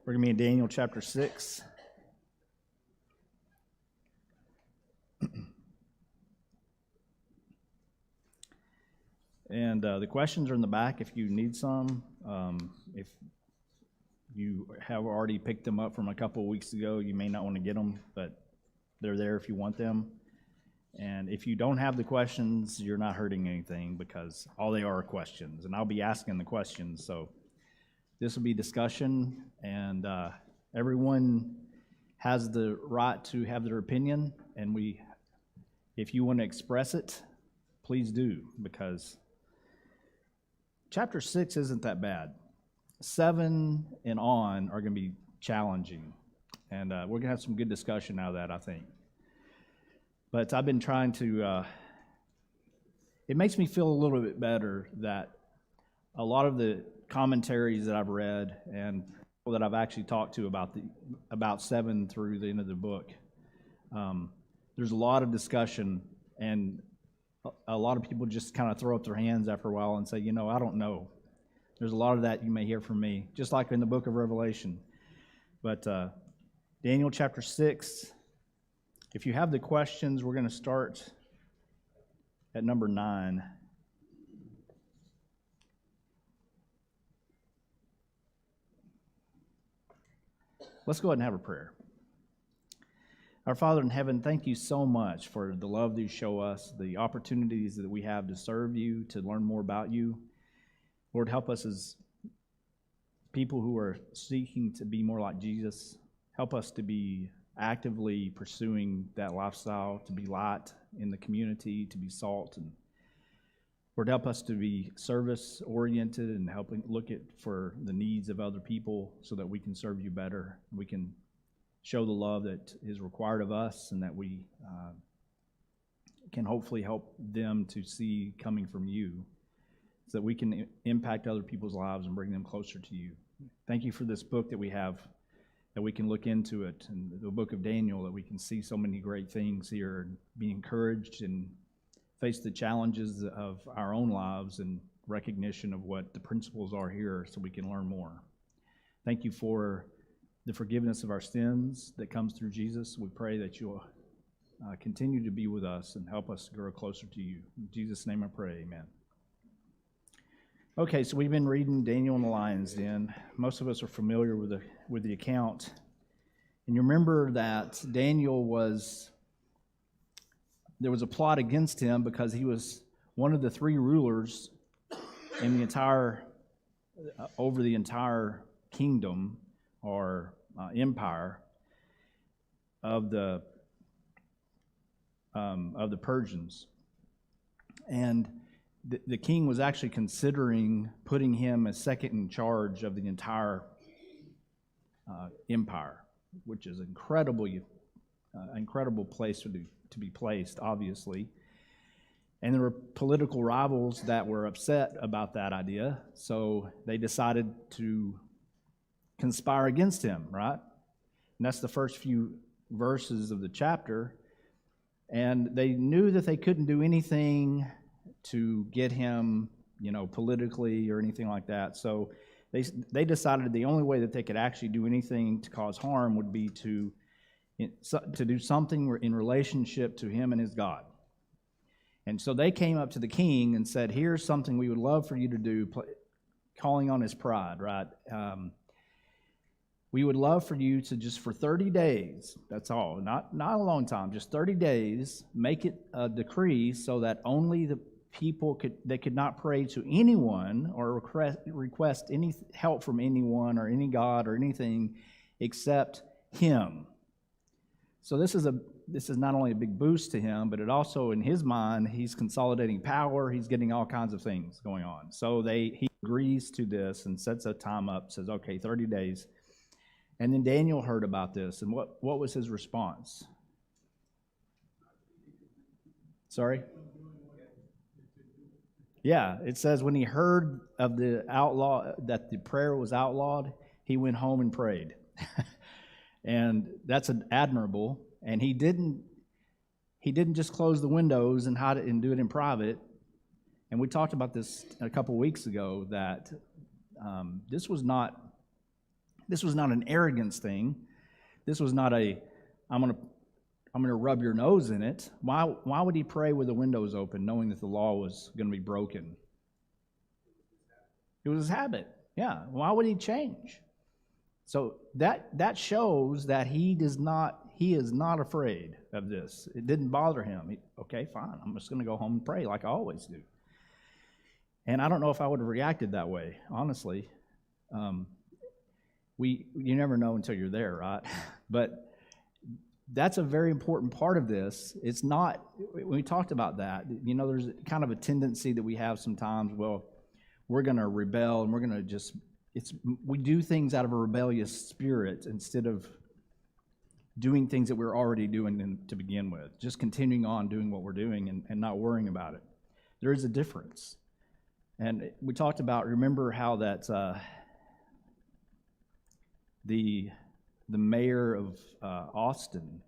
We're going to be in Daniel chapter 6. And the questions are in the back if you need some. If you have already picked them up from a couple of weeks ago, you may not want to get them, but they're there if you want them. And if you don't have the questions, you're not hurting anything because all they are questions. And I'll be asking the questions. So this will be discussion, and everyone has the right to have their opinion. And if you want to express it, please do, because chapter 6 isn't that bad. 7 and on are going to be challenging, and we're going to have some good discussion out of that, I think. But I've been trying to, it makes me feel a little bit better that a lot of the commentaries that I've read and people that I've actually talked to about 7 through the end of the book, there's a lot of discussion, and a lot of people just kind of throw up their hands after a while and say, I don't know. There's a lot of that you may hear from me, just like in the book of Revelation. But Daniel chapter 6, if you have the questions, we're going to start at number 9. Let's go ahead and have a prayer. Our Father in heaven, thank you so much for the love that you show us, the opportunities that we have to serve you, to learn more about you. Lord, help us as people who are seeking to be more like Jesus. Help us to be actively pursuing that lifestyle, to be light in the community, to be salt. And Lord, help us to be service-oriented and helping look for the needs of other people so that we can serve you better. We can show the love that is required of us, and that we can hopefully help them to see coming from you, so that we can impact other people's lives and bring them closer to you. Thank you for this book that we have, that we can look into it, and the book of Daniel, that we can see so many great things here and be encouraged and face the challenges of our own lives and recognition of what the principles are here so we can learn more. Thank you for the forgiveness of our sins that comes through Jesus. We pray that you'll continue to be with us and help us grow closer to you. In Jesus' name I pray, amen. Okay, so we've been reading Daniel in the Lion's Den. Most of us are familiar with the account. And you remember that Daniel there was a plot against him because he was one of the 3 rulers in over the entire kingdom or empire of the Persians. And the king was actually considering putting him as second in charge of the entire empire, which is an incredible place to be placed, obviously. And there were political rivals that were upset about that idea, so they decided to conspire against him, right? And that's the first few verses of the chapter. And they knew that they couldn't do anything to get him, politically or anything like that. So they decided the only way that they could actually do anything to cause harm would be to do something in relationship to him and his God. And so they came up to the king and said, here's something we would love for you to do, calling on his pride, right? We would love for you to just for 30 days, that's all, not a long time, just 30 days, make it a decree so that only the people could not pray to anyone or request any help from anyone or any god or anything except him. So this is not only a big boost to him, but it also, in his mind, he's consolidating power, he's getting all kinds of things going on. So he agrees to this and sets a time up, says, okay, 30 days. And then Daniel heard about this, and what was his response? Sorry? Yeah, it says when he heard of that the prayer was outlawed, he went home and prayed. And that's admirable. And he didn't just close the windows and hide it and do it in private. And we talked about this a couple weeks ago, that this was not This was not an arrogance thing. This was not a, I'm gonna rub your nose in it. Why would he pray with the windows open, knowing that the law was going to be broken? It was his habit. Yeah. Why would he change? So that shows that he is not afraid of this. It didn't bother him. Okay, fine. I'm just going to go home and pray like I always do. And I don't know if I would have reacted that way, honestly. You never know until you're there, right? But that's a very important part of this. It's not, when we talked about that, there's kind of a tendency that we have sometimes, well, we're going to rebel and we're going to just, we do things out of a rebellious spirit instead of doing things that we're already doing to begin with, just continuing on doing what we're doing and not worrying about it. There is a difference. And we talked about, remember how that the mayor of Austin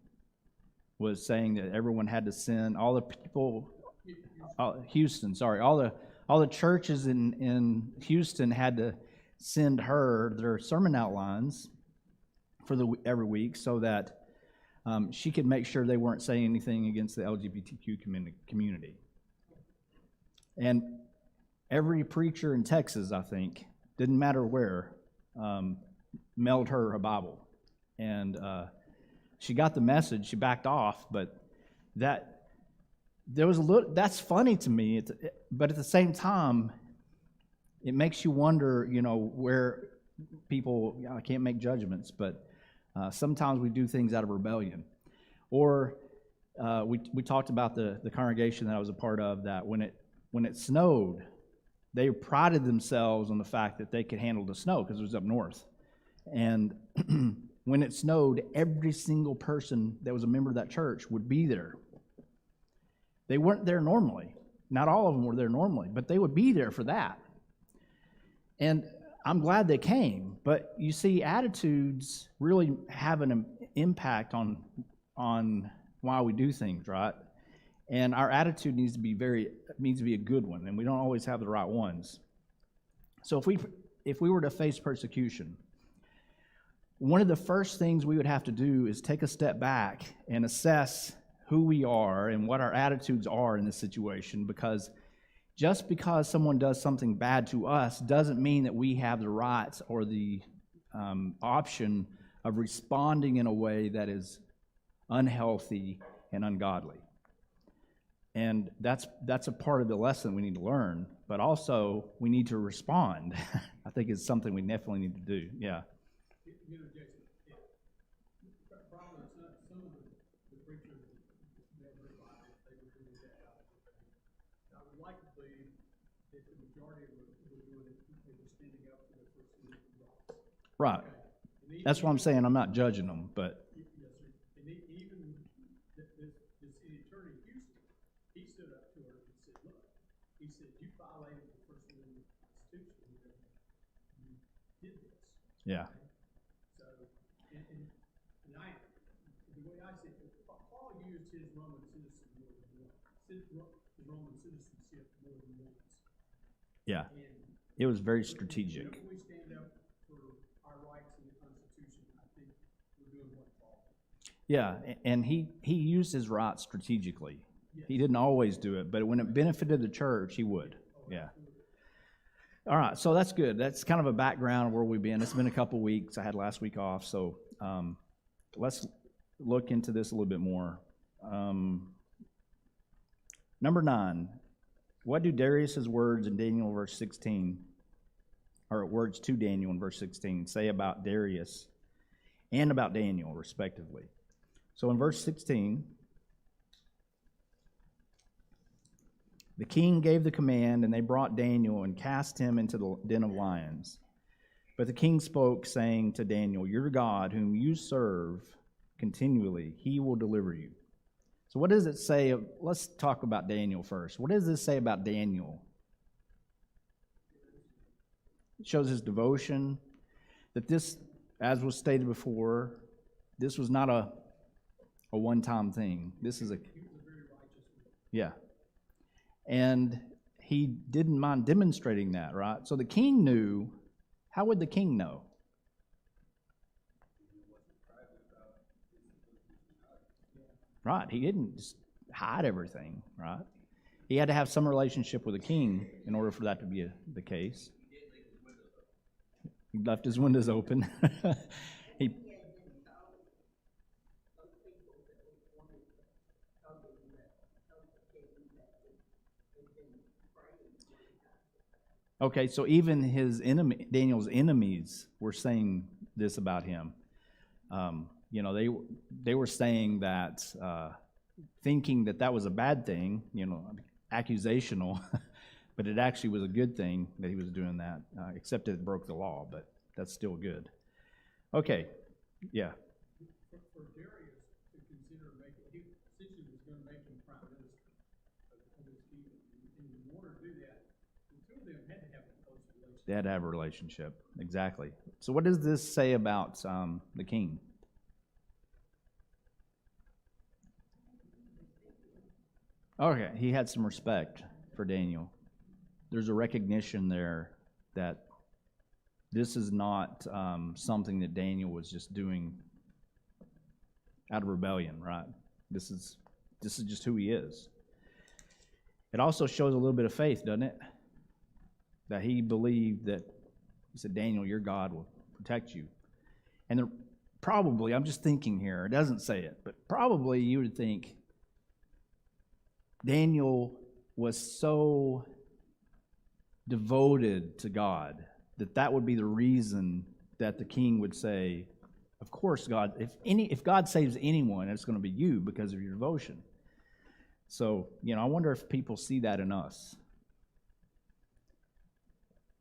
was saying that everyone had to send, all the people, Houston, sorry, all the churches in Houston had to send her their sermon outlines for every week so that she could make sure they weren't saying anything against the LGBTQ community. And every preacher in Texas, I think, didn't matter where, mailed her a Bible. And she got the message, she backed off, but there was a little, that's funny to me, but at the same time, it makes you wonder, where people, I can't make judgments, but sometimes we do things out of rebellion. Or we talked about the congregation that I was a part of, that when it snowed, they prided themselves on the fact that they could handle the snow because it was up north. And when it snowed, every single person that was a member of that church would be there. They weren't there normally. Not all of them were there normally, but they would be there for that. And I'm glad they came, but you see, attitudes really have an impact on why we do things, right? And our attitude needs to be a good one, and we don't always have the right ones. So if we were to face persecution, one of the first things we would have to do is take a step back and assess who we are and what our attitudes are in this situation, because just because someone does something bad to us doesn't mean that we have the rights or the option of responding in a way that is unhealthy and ungodly. And that's a part of the lesson we need to learn, but also we need to respond. I think it's something we definitely need to do. Yeah. Jason, probably some of the preachers that realized they were doing that out of the faith. I would like to believe that the majority of them were doing it, they were standing up for their first rights. Right. Okay. That's what I'm saying. I'm not judging them, but. Yes, sir. And even the city attorney in Houston, he stood up to her and said, look, he said, you violated the First Amendment Constitution. You did this. Yeah. Okay? The way I see it, Paul used his Roman citizenship more than once. Yeah. And it was very strategic. Whenever we stand up for our rights in the Constitution, I think we're doing what Paul did. Yeah, and he used his rights strategically. Yes. He didn't always do it, but when it benefited the church, he would. Yeah. All right, so that's good. That's kind of a background of where we've been. It's been a couple weeks. I had last week off, so let's look into this a little bit more. Number 9, what do Darius's words in Daniel verse 16, or words to Daniel in verse 16, say about Darius and about Daniel, respectively? So in verse 16, the king gave the command, and they brought Daniel and cast him into the den of lions. But the king spoke, saying to Daniel, your God, whom you serve continually, he will deliver you. So what does it say? Let's talk about Daniel first. What does this say about Daniel? It shows his devotion, that this, as was stated before, this was not a one-time thing. This is a... Yeah. And he didn't mind demonstrating that, right? So the king knew. How would the king know? right? He didn't just hide everything, right? He had to have some relationship with a king in order for that to be the case. He left his windows open. he, okay, so even his enemy, Daniel's enemies, were saying this about him. You know, they were saying that, thinking that that was a bad thing, you know, accusational, but it actually was a good thing that he was doing that, except it broke the law, but that's still good. Okay, yeah. For Darius to consider making, he essentially was going to make him prime minister of his kingdom. And in order to do that, the two of them had to have a close relationship. They had to have a relationship, exactly. So what does this say about the king? Okay, he had some respect for Daniel. There's a recognition there that this is not something that Daniel was just doing out of rebellion, right? This is just who he is. It also shows a little bit of faith, doesn't it? That he believed that, he said, Daniel, your God will protect you. And there, probably, I'm just thinking here, it doesn't say it, but probably you would think Daniel was so devoted to God that would be the reason that the king would say, of course, God, if God saves anyone, it's going to be you because of your devotion. So, you know, I wonder if people see that in us.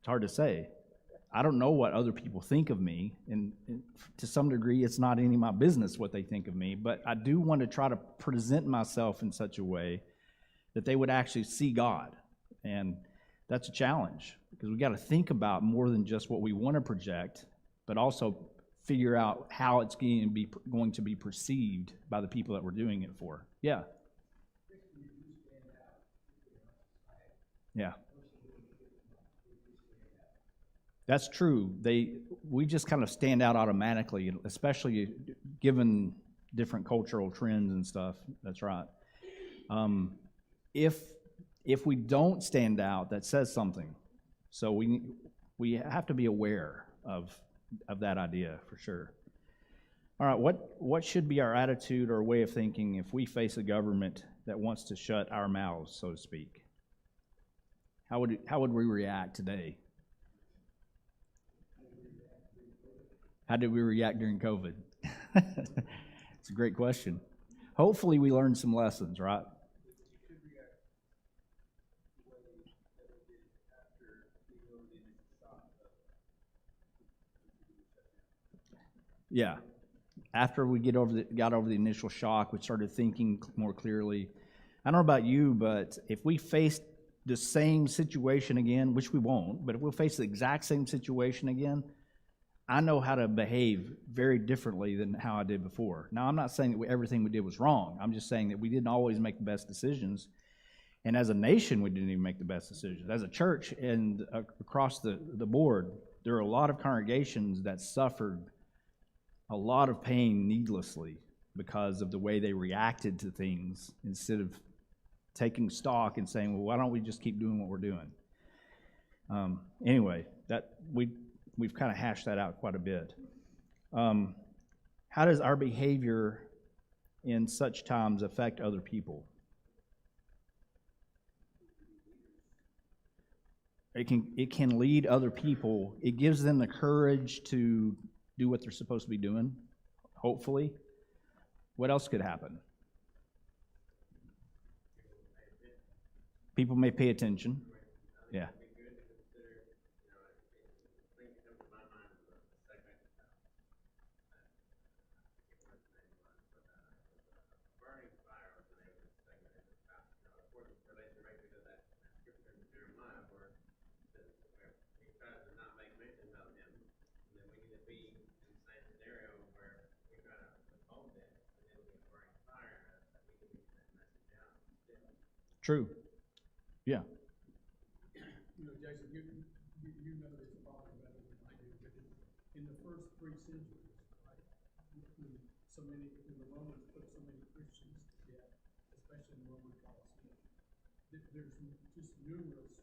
It's hard to say. I don't know what other people think of me, and to some degree, it's not any of my business what they think of me, but I do want to try to present myself in such a way that they would actually see God. And that's a challenge, because we got to think about more than just what we want to project, but also figure out how it's going to be perceived by the people that we're doing it for. Yeah. Yeah. That's true. We just kind of stand out automatically, especially given different cultural trends and stuff. That's right. If we don't stand out, that says something. So we have to be aware of that idea for sure. All right, what should be our attitude or way of thinking if we face a government that wants to shut our mouths, so to speak? How would we react today? How did we react during COVID? It's a great question. Hopefully we learned some lessons, right? Yeah. After we got over the initial shock, we started thinking more clearly. I don't know about you, but if we faced the same situation again, which we won't, but if we'll face the exact same situation again, I know how to behave very differently than how I did before. Now, I'm not saying that everything we did was wrong. I'm just saying that we didn't always make the best decisions. And as a nation, we didn't even make the best decisions. As a church and across the board, there are a lot of congregations that suffered a lot of pain needlessly because of the way they reacted to things instead of taking stock and saying, well, why don't we just keep doing what we're doing? Anyway, we've kind of hashed that out quite a bit. How does our behavior in such times affect other people? It can lead other people. It gives them the courage to do what they're supposed to be doing, hopefully. What else could happen? People may pay attention. Yeah. True. Yeah. You know, Jason, you know this probably better than I do, but in the first 3 centuries, right, when the Romans put so many Christians death, especially in the Roman Colosseum. There's just numerous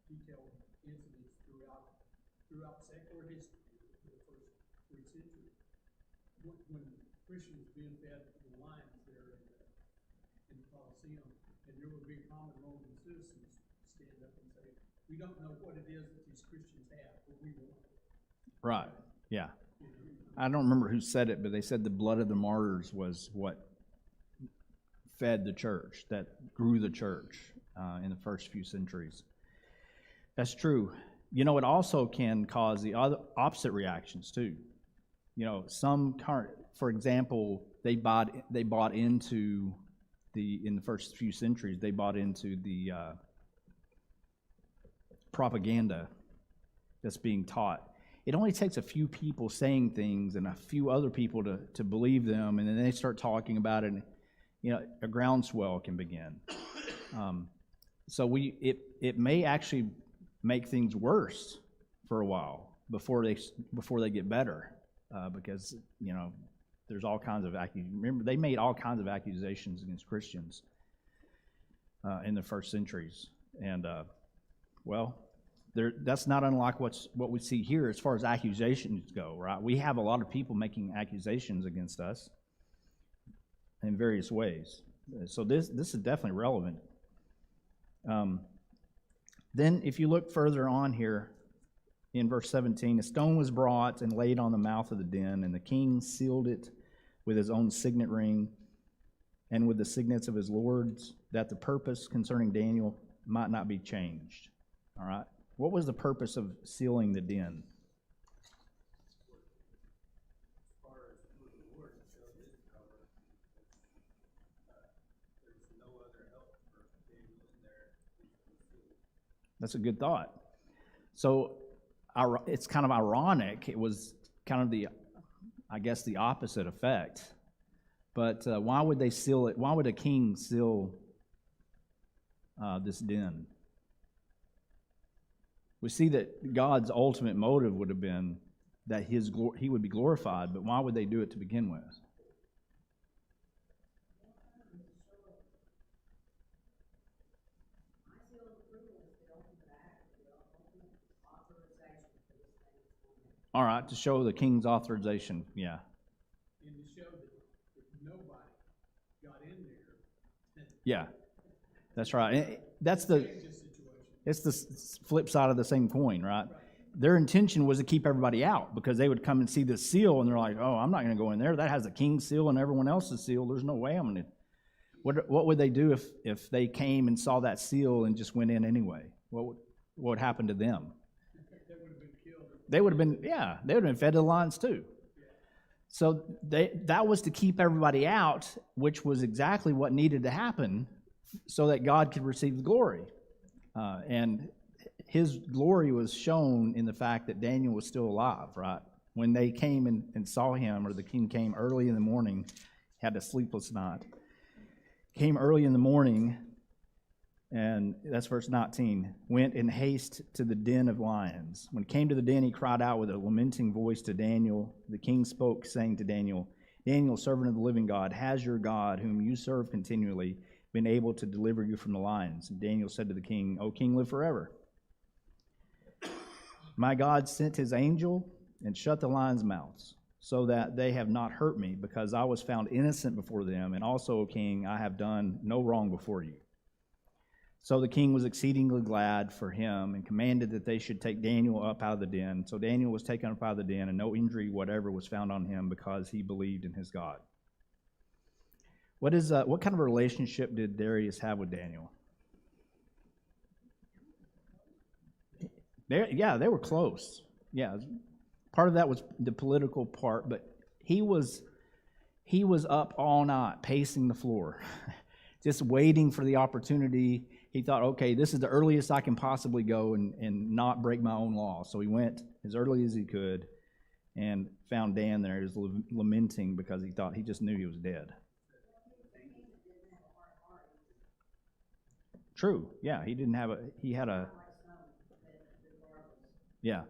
detailed incidents throughout secular history for the first 3 centuries. When Christians being fed the lions there in the Colosseum, and there would be common Roman citizens stand up and say, "We don't know what it is that these Christians have, but we want it." Right, yeah. I don't remember who said it, but they said the blood of the martyrs was what fed the church, that grew the church in the first few centuries. That's true. You know, it also can cause the other opposite reactions too. You know, for example, they bought into in the first few centuries, they bought into the propaganda that's being taught. It only takes a few people saying things and a few other people to believe them, and then they start talking about it, and, you know, a groundswell can begin. So it may actually make things worse for a while before they get better, because, you know, there's all kinds of remember, they made all kinds of accusations against Christians in the first centuries, and that's not unlike what we see here as far as accusations go, right? We have a lot of people making accusations against us in various ways. So this is definitely relevant. Then if you look further on here in verse 17, a stone was brought and laid on the mouth of the den, and the king sealed it with his own signet ring and with the signets of his lords, that the purpose concerning Daniel might not be changed. All right? What was the purpose of sealing the den? That's a good thought. So it's kind of ironic. It was kind of the opposite effect. But why would they seal it? Why would a king seal this den? We see that God's ultimate motive would have been that he would be glorified, but why would they do it to begin with? All right, to show the king's authorization, yeah. And to show that nobody got in there. Yeah, that's right. It's the flip side of the same coin, right? Their intention was to keep everybody out because they would come and see this seal and they're like, "Oh, I'm not going to go in there. That has the king's seal and everyone else's seal. There's no way I'm going to." What would they do if they came and saw that seal and just went in anyway? What would happen to them? They would have been fed to the lions too. So that was to keep everybody out, which was exactly what needed to happen so that God could receive the glory. And his glory was shown in the fact that Daniel was still alive, right? When they came and saw him, or the king came early in the morning, had a sleepless night, came early in the morning, and that's verse 19, went in haste to the den of lions. When he came to the den, he cried out with a lamenting voice to Daniel. The king spoke, saying to Daniel, "Daniel, servant of the living God, has your God, whom you serve continually, been able to deliver you from the lions?" And Daniel said to the king, "O king, live forever. My God sent his angel and shut the lions' mouths, so that they have not hurt me, because I was found innocent before them. And also, O king, I have done no wrong before you." So the king was exceedingly glad for him and commanded that they should take Daniel up out of the den. So Daniel was taken up out of the den, and no injury whatever was found on him, because he believed in his God. What kind of a relationship did Darius have with Daniel? They were close. Yeah, part of that was the political part, but he was up all night pacing the floor, just waiting for the opportunity. He thought, okay, this is the earliest I can possibly go and not break my own law. So he went as early as he could and found Dan there. He was lamenting because he just knew he was dead. True. Yeah, he had a yeah,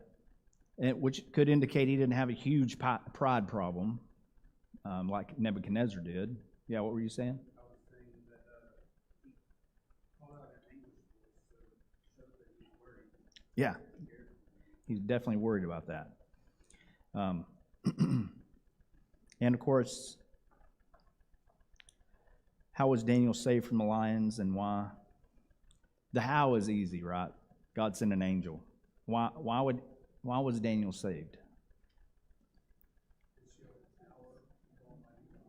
which could indicate he didn't have a huge pride problem like Nebuchadnezzar did. Yeah, what were you saying? I was saying Yeah, he's definitely worried about that. And of course, how was Daniel saved from the lions and why? The how is easy, right? God sent an angel. Why was Daniel saved?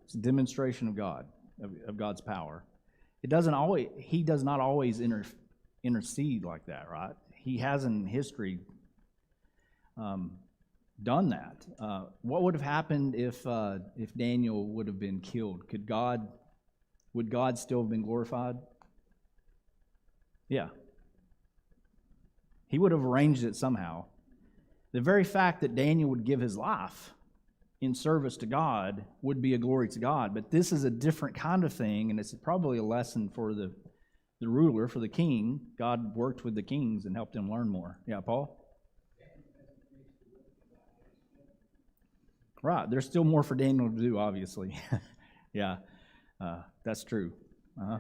It's a demonstration of God, of God's power. He does not always intercede like that, right? He has in history done that. What would have happened if Daniel would have been killed? Would God still have been glorified? Yeah. He would have arranged it somehow. The very fact that Daniel would give his life in service to God would be a glory to God. But this is a different kind of thing, and it's probably a lesson for the ruler, for the king. God worked with the kings and helped him learn more. Yeah, Paul? Right. There's still more for Daniel to do, obviously. Yeah, that's true. Uh-huh.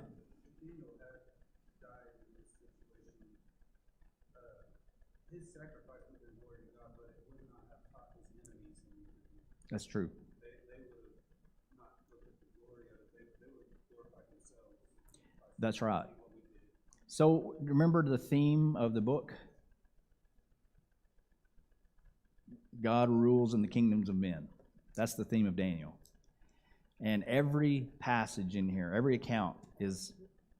His sacrifice would have been glory to God, but it would not have taught his enemies anything. That's true. They would have not looked at the glory of it. They would have glorified themselves. That's right. So remember the theme of the book? God rules in the kingdoms of men. That's the theme of Daniel. And every passage in here, every account is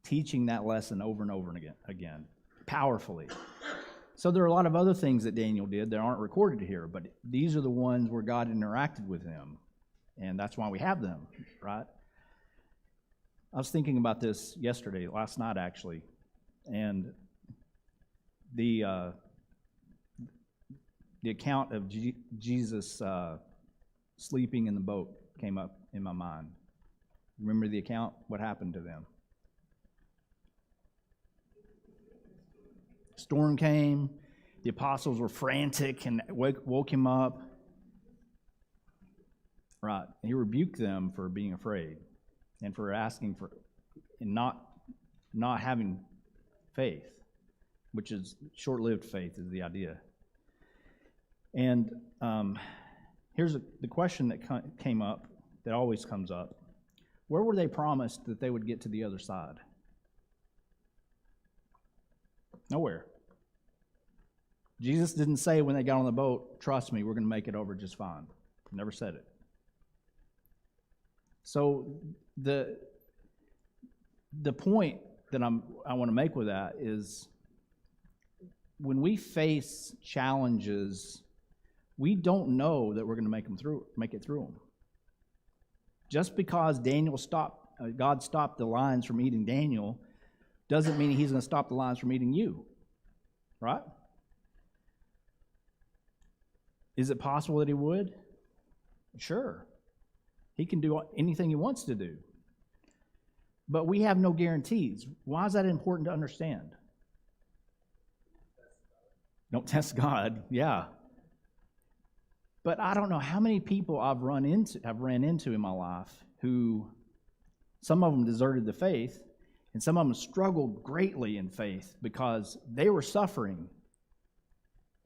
teaching that lesson over and over again, powerfully. So there are a lot of other things that Daniel did that aren't recorded here, but these are the ones where God interacted with him, and that's why we have them, right? I was thinking about this last night actually, and the account of Jesus sleeping in the boat came up in my mind. Remember the account? What happened to them? Storm came. The apostles were frantic and woke him up. Right. He rebuked them for being afraid and for asking for and not having faith, which is short-lived faith is the idea. And here's the question that came up, that always comes up. Where were they promised that they would get to the other side? Nowhere. Jesus didn't say when they got on the boat, trust me, we're going to make it over just fine. Never said it. So the point that I want to make with that is when we face challenges, we don't know that we're going to make it through them. Just because God stopped the lions from eating Daniel, doesn't mean he's going to stop the lions from eating you, right? Is it possible that he would? Sure. He can do anything he wants to do. But we have no guarantees. Why is that important to understand? Don't test God, yeah. But I don't know how many people I've ran into in my life who, some of them deserted the faith, and some of them struggled greatly in faith because they were suffering.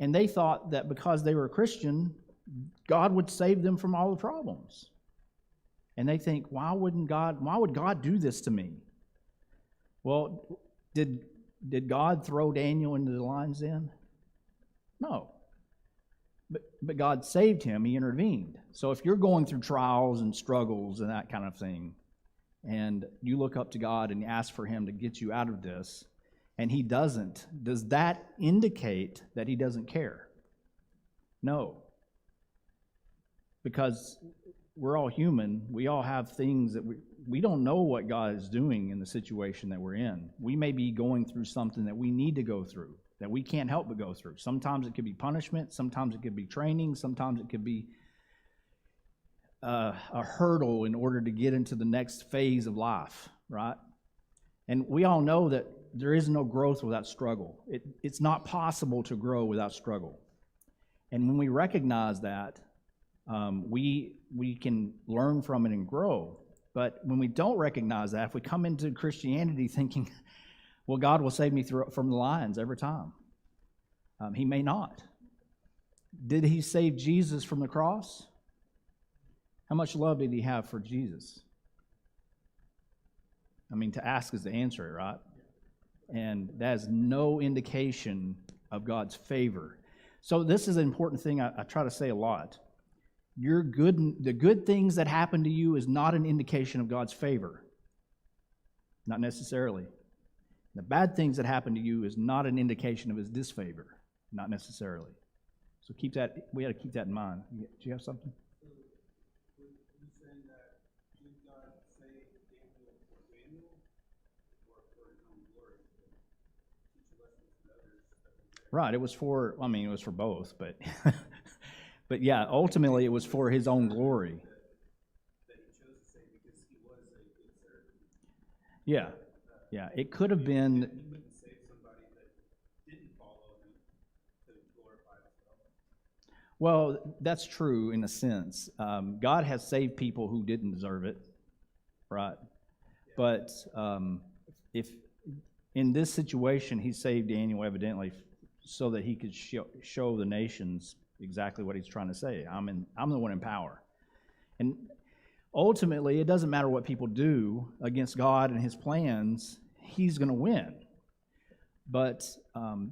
And they thought that because they were a Christian, God would save them from all the problems. And they think, why would God do this to me? Well, did God throw Daniel into the lion's den? No. But God saved him. He intervened. So if you're going through trials and struggles and that kind of thing, and you look up to God and ask for him to get you out of this, and he doesn't, does that indicate that he doesn't care? No. Because we're all human. We all have things that we don't know what God is doing in the situation that we're in. We may be going through something that we need to go through, that we can't help but go through. Sometimes it could be punishment. Sometimes it could be training. Sometimes it could be a hurdle in order to get into the next phase of life, right? And we all know that there is no growth without struggle. It's not possible to grow without struggle. And when we recognize that, we can learn from it and grow. But when we don't recognize that, if we come into Christianity thinking, well, God will save me from the lions every time. He may not. Did he save Jesus from the cross? How much love did he have for Jesus? I mean, to ask is to answer it, right? And that is no indication of God's favor. So this is an important thing I try to say a lot. The good things that happen to you is not an indication of God's favor. Not necessarily. The bad things that happen to you is not an indication of his disfavor. Not necessarily. So we got to keep that in mind. Do you have something? So, you saying that did God save Daniel for Daniel or for his own glory? Teach lessons to others. Right. It was for both, but but yeah, ultimately it was for his own glory. That he chose to save because he was a good servant. Yeah. Yeah. It could have been. He wouldn't save somebody that didn't follow him to glorify himself. Well, that's true in a sense. God has saved people who didn't deserve it, right? But if in this situation, he saved Daniel evidently so that he could show the nations exactly what he's trying to say. I'm the one in power. And ultimately, it doesn't matter what people do against God and his plans, he's going to win. But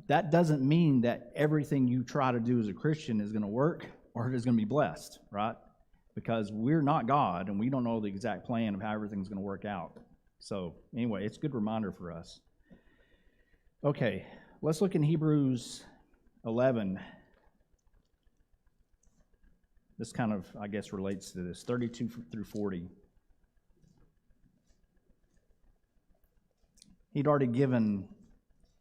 that doesn't mean that everything you try to do as a Christian is going to work or it is going to be blessed, right? Because we're not God and we don't know the exact plan of how everything's going to work out. So anyway, it's a good reminder for us. Okay, let's look in Hebrews 11. This kind of, I guess, relates to this, 32 through 40. He'd already given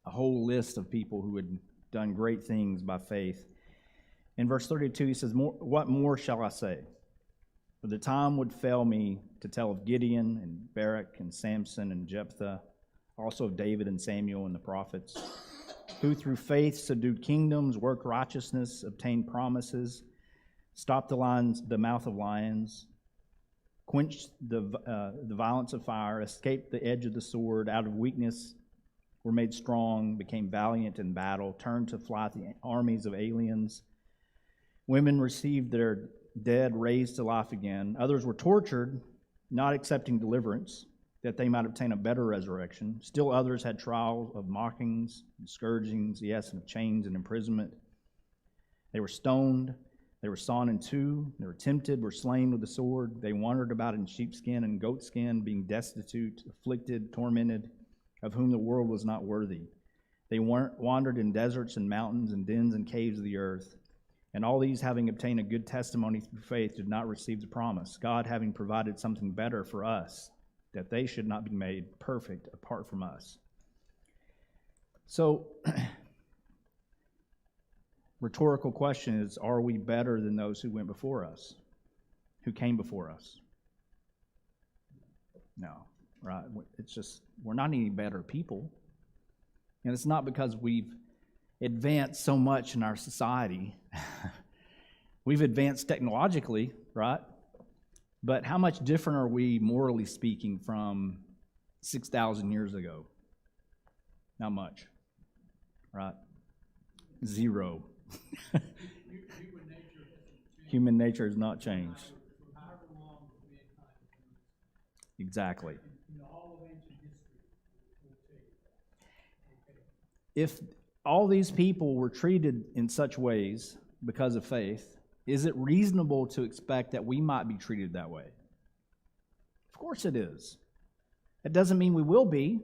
a whole list of people who had done great things by faith. In verse 32, he says, "What more shall I say? For the time would fail me to tell of Gideon and Barak and Samson and Jephthah, also of David and Samuel and the prophets, who through faith subdued kingdoms, worked righteousness, obtained promises, stopped the mouth of lions, quenched the violence of fire, escaped the edge of the sword, out of weakness were made strong, became valiant in battle, turned to flight the armies of aliens. Women received their dead raised to life again. Others were tortured, not accepting deliverance, that they might obtain a better resurrection. Still others had trials of mockings, and scourgings, yes, and of chains and imprisonment. They were stoned, they were sawn in two, they were tempted, were slain with the sword. They wandered about in sheepskin and goatskin, being destitute, afflicted, tormented, of whom the world was not worthy. They wandered in deserts and mountains and dens and caves of the earth. And all these, having obtained a good testimony through faith, did not receive the promise, God having provided something better for us, that they should not be made perfect apart from us." So, rhetorical question is, are we better than those who went before us, who came before us? No, right? It's just, we're not any better people. And it's not because we've advanced so much in our society. We've advanced technologically, right? But how much different are we, morally speaking, from 6,000 years ago? Not much, right? Zero. Human nature has not changed. Exactly. If all these people were treated in such ways because of faith, is it reasonable to expect that we might be treated that way? Of course it is. It doesn't mean we will be,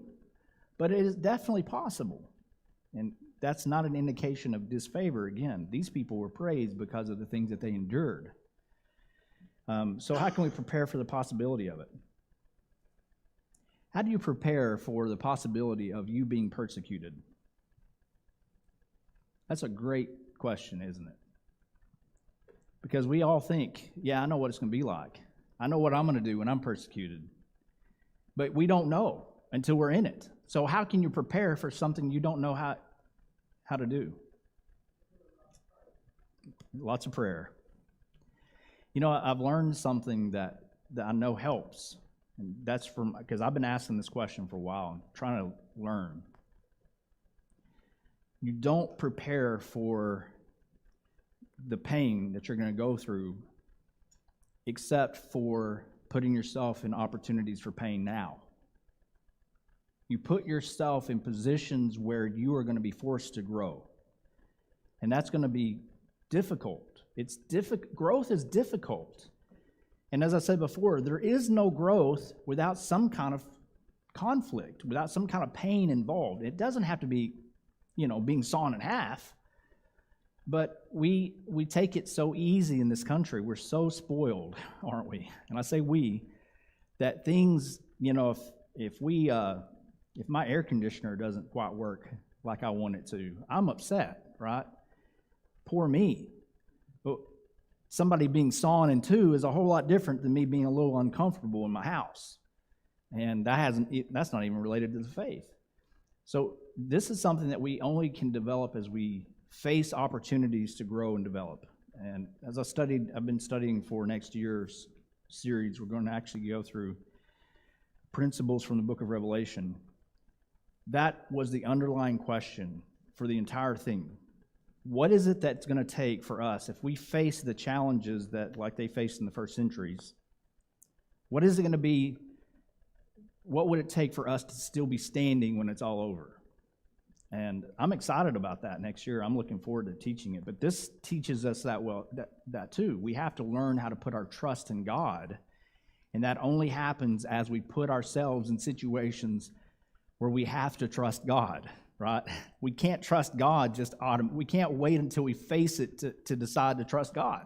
but it is definitely possible. And that's not an indication of disfavor. Again, these people were praised because of the things that they endured. So how can we prepare for the possibility of it? How do you prepare for the possibility of you being persecuted? That's a great question, isn't it? Because we all think, yeah, I know what it's going to be like. I know what I'm going to do when I'm persecuted. But we don't know until we're in it. So how can you prepare for something you don't know how to do? Lots of prayer. You know, I've learned something that I know helps. And that's because I've been asking this question for a while, I'm trying to learn. You don't prepare for the pain that you're going to go through except for putting yourself in opportunities for pain now. You put yourself in positions where you are going to be forced to grow. And that's going to be difficult. Growth is difficult. And as I said before, there is no growth without some kind of conflict, without some kind of pain involved. It doesn't have to be, being sawn in half. But we take it so easy in this country. We're so spoiled, aren't we? And I say we, that things, if my air conditioner doesn't quite work like I want it to, I'm upset, right? Poor me. But somebody being sawn in two is a whole lot different than me being a little uncomfortable in my house. And that's not even related to the faith. So this is something that we only can develop as we face opportunities to grow and develop. And as I've been studying for next year's series, we're going to actually go through principles from the book of Revelation. That was the underlying question for the entire thing. What is it that's going to take for us if we face the challenges that, like they faced in the first centuries? What is it going to be? What would it take for us to still be standing when it's all over? And I'm excited about that next year. I'm looking forward to teaching it. But this teaches us that too. We have to learn how to put our trust in God. And that only happens as we put ourselves in situations where we have to trust God, right? We can't trust God we can't wait until we face it to decide to trust God.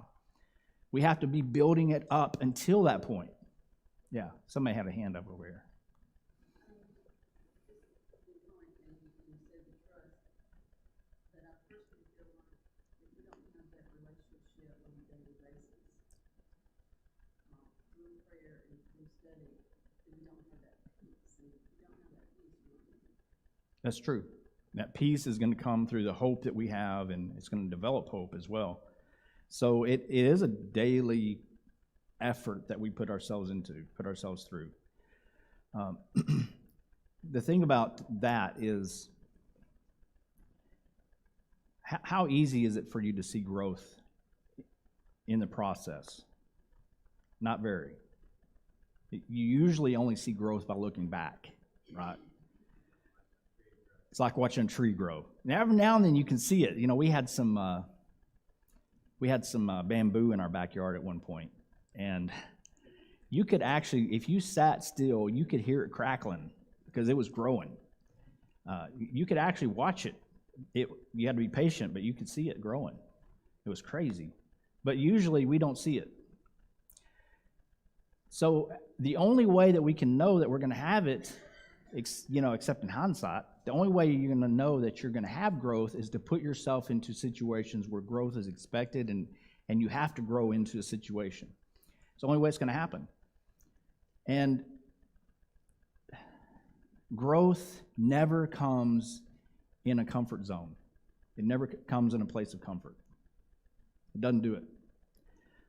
We have to be building it up until that point. Yeah, somebody had a hand up over here. That's true. That peace is going to come through the hope that we have, and it's going to develop hope as well. So it is a daily effort that we put ourselves through. The thing about that is, how easy is it for you to see growth in the process? Not very. You usually only see growth by looking back, right? It's like watching a tree grow. Every now and then you can see it. We had some bamboo in our backyard at one point, and you could actually, if you sat still, you could hear it crackling because it was growing. You could actually watch it. You had to be patient, but you could see it growing. It was crazy. But usually we don't see it. So the only way that we can know that we're going to have it, except in hindsight, the only way you're going to know that you're going to have growth is to put yourself into situations where growth is expected, and you have to grow into a situation. It's the only way it's going to happen. And growth never comes in a comfort zone. It never comes in a place of comfort. It doesn't do it.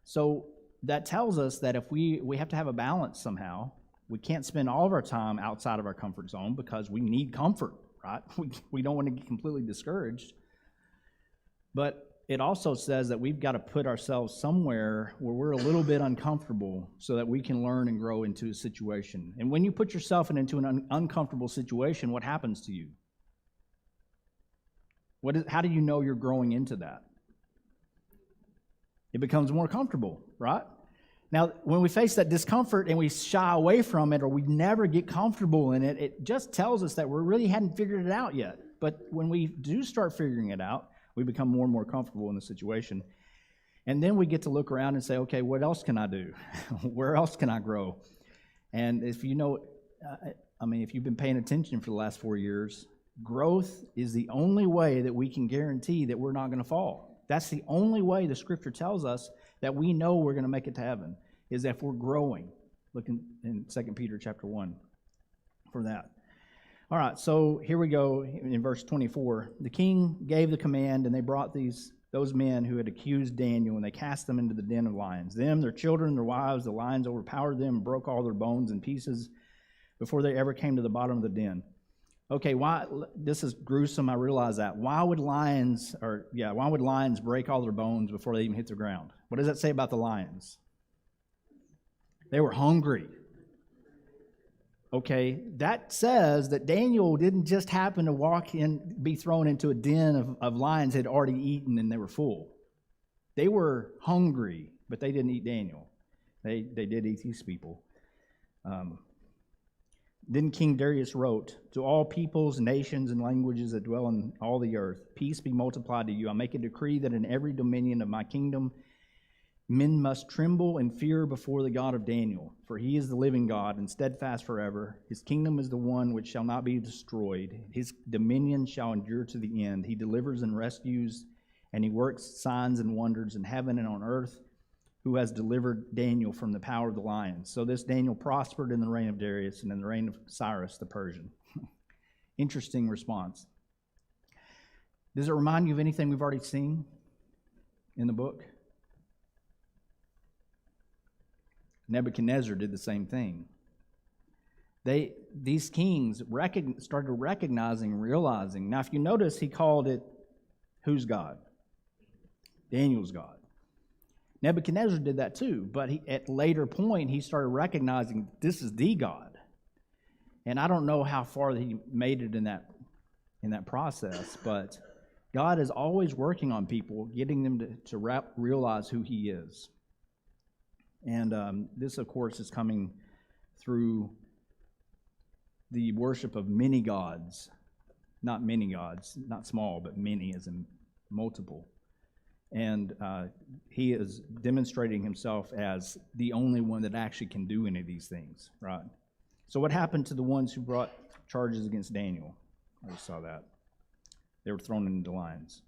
So that tells us that if we have to have a balance somehow. We can't spend all of our time outside of our comfort zone because we need comfort, right? We don't want to get completely discouraged. But it also says that we've got to put ourselves somewhere where we're a little bit uncomfortable so that we can learn and grow into a situation. And when you put yourself into an uncomfortable situation, what happens to you? How do you know you're growing into that? It becomes more comfortable, right? Now, when we face that discomfort and we shy away from it or we never get comfortable in it, it just tells us that we really hadn't figured it out yet. But when we do start figuring it out, we become more and more comfortable in the situation. And then we get to look around and say, okay, what else can I do? Where else can I grow? And if you know, if you've been paying attention for the last 4 years, growth is the only way that we can guarantee that we're not going to fall. That's the only way the Scripture tells us that we know we're going to make it to heaven, is if we're growing. Look in 2 Peter chapter 1 for that. All right, so here we go in verse 24. The king gave the command, and they brought those men who had accused Daniel, and they cast them into the den of lions. Them, their children, their wives, the lions overpowered them and broke all their bones in pieces before they ever came to the bottom of the den. Okay, why? This is gruesome. I realize that. Why would lions break all their bones before they even hit the ground? What does that say about the lions? They were hungry. Okay, that says that Daniel didn't just happen to walk in, be thrown into a den of lions that had already eaten and they were full. They were hungry, but they didn't eat Daniel. They did eat these people. Then King Darius wrote, "To all peoples, nations, and languages that dwell in all the earth, peace be multiplied to you. I make a decree that in every dominion of my kingdom, men must tremble and fear before the God of Daniel, for he is the living God and steadfast forever. His kingdom is the one which shall not be destroyed. His dominion shall endure to the end. He delivers and rescues, and he works signs and wonders in heaven and on earth, who has delivered Daniel from the power of the lions." So this Daniel prospered in the reign of Darius and in the reign of Cyrus the Persian. Interesting response. Does it remind you of anything we've already seen in the book? Nebuchadnezzar did the same thing. These kings started recognizing, realizing. Now, if you notice, he called it, whose God? Daniel's God. Nebuchadnezzar did that too, but at a later point, he started recognizing this is the God. And I don't know how far he made it in that process, but God is always working on people, getting them to realize who he is. And this, of course, is coming through the worship of many gods. Not many gods, not small, but many as in multiple. And he is demonstrating himself as the only one that actually can do any of these things, right? So what happened to the ones who brought charges against Daniel? I just saw that. They were thrown into the lions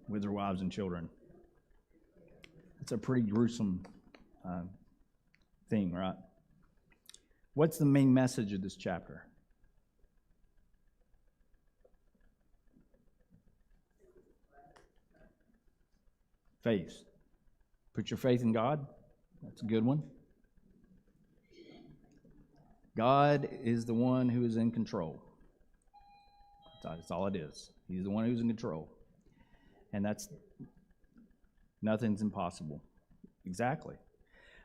with their wives and children. It's a pretty gruesome thing, right? What's the main message of this chapter? Faith. Put your faith in God. That's a good one. God is the one who is in control. That's all it is. He's the one who's in control. And nothing's impossible. Exactly.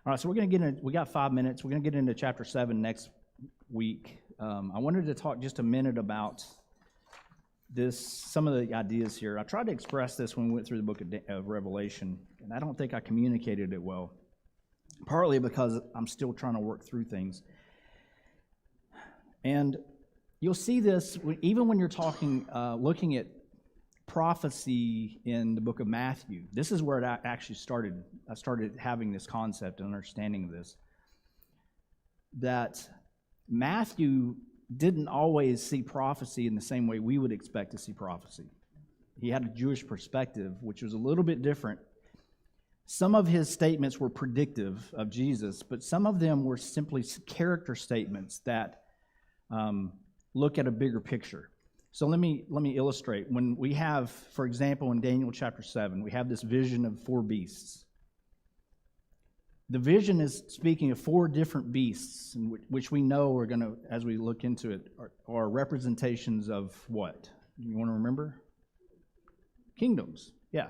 All right, so we got 5 minutes. We're going to get into chapter 7 next week. I wanted to talk just a minute about some of the ideas here. I tried to express this when we went through the book of Revelation, and I don't think I communicated it well, partly because I'm still trying to work through things. And you'll see this even when you're looking at prophecy in the book of Matthew. This is where it actually started. I started having this concept and understanding of this, that Matthew didn't always see prophecy in the same way we would expect to see prophecy. He had a Jewish perspective, which was a little bit different. Some of his statements were predictive of Jesus, but some of them were simply character statements that look at a bigger picture. So let me illustrate. When we have, for example, in Daniel chapter 7, we have this vision of 4 beasts. The vision is speaking of 4 different beasts, which we know are going to, as we look into it, are representations of what? You want to remember? Kingdoms, yeah.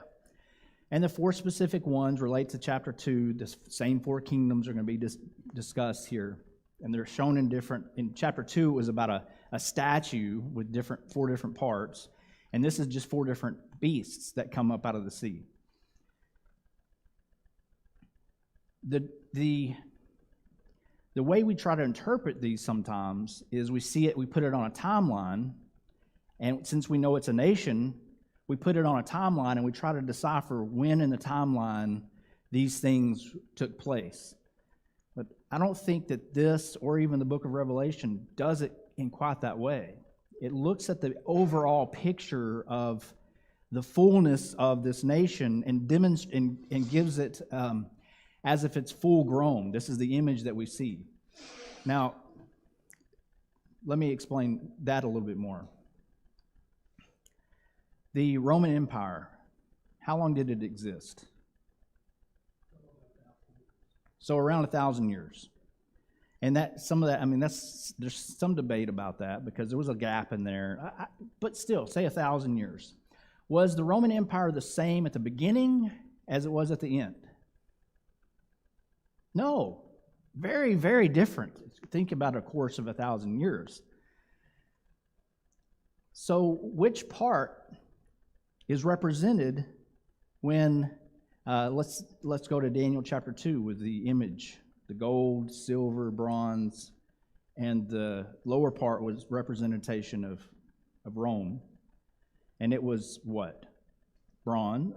And the 4 specific ones relate to chapter 2. The same 4 kingdoms are going to be discussed here. And they're shown in chapter 2, it was about a statue with 4 different parts. And this is just 4 different beasts that come up out of the sea. The way we try to interpret these sometimes is we put it on a timeline, and since we know it's a nation, we put it on a timeline and we try to decipher when in the timeline these things took place. But I don't think that this, or even the book of Revelation, does it in quite that way. It looks at the overall picture of the fullness of this nation and gives it as if it's full grown. This is the image that we see. Now, let me explain that a little bit more. The Roman Empire, how long did it exist? So around 1,000 years. And that some of that, I mean, there's some debate about that because there was a gap in there. But still, say 1,000 years. Was the Roman Empire the same at the beginning as it was at the end? No. Very, very different. Think about a course of 1,000 years. So which part is represented when, let's go to Daniel chapter 2 with the image, the gold, silver, bronze, and the lower part was representation of Rome. And it was what? Iron,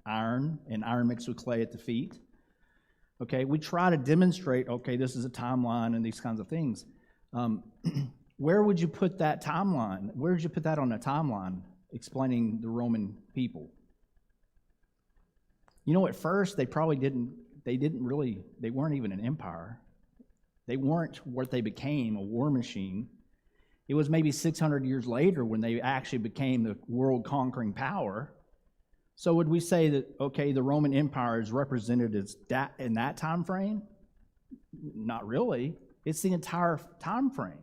and iron mixed with clay at the feet. Okay, we try to demonstrate, okay, this is a timeline and these kinds of things. Where would you put that timeline? Where would you put that on a timeline explaining the Roman people? You know, at first, they weren't even an empire. They weren't what they became, a war machine. It was maybe 600 years later when they actually became the world-conquering power. So would we say that, okay, the Roman Empire is represented as that in that time frame? Not really. It's the entire time frame.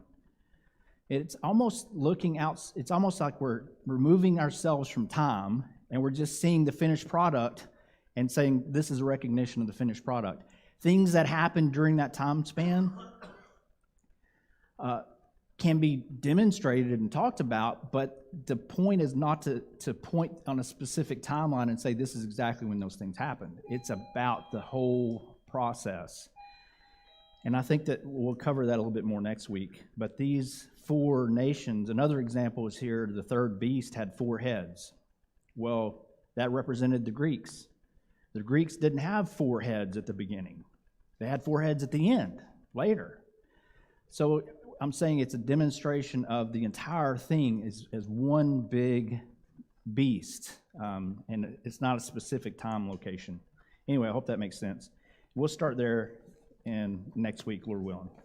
It's almost it's almost like we're removing ourselves from time and we're just seeing the finished product and saying this is a recognition of the finished product. Things that happened during that time span can be demonstrated and talked about, but the point is not to point on a specific timeline and say this is exactly when those things happened. It's about the whole process. And I think that we'll cover that a little bit more next week. But these 4 nations, another example is here, the third beast had 4 heads. Well, that represented the Greeks. The Greeks didn't have 4 heads at the beginning. They had 4 heads at the end, later. So I'm saying it's a demonstration of the entire thing as one big beast, and it's not a specific time location. Anyway, I hope that makes sense. We'll start there and next week, Lord willing.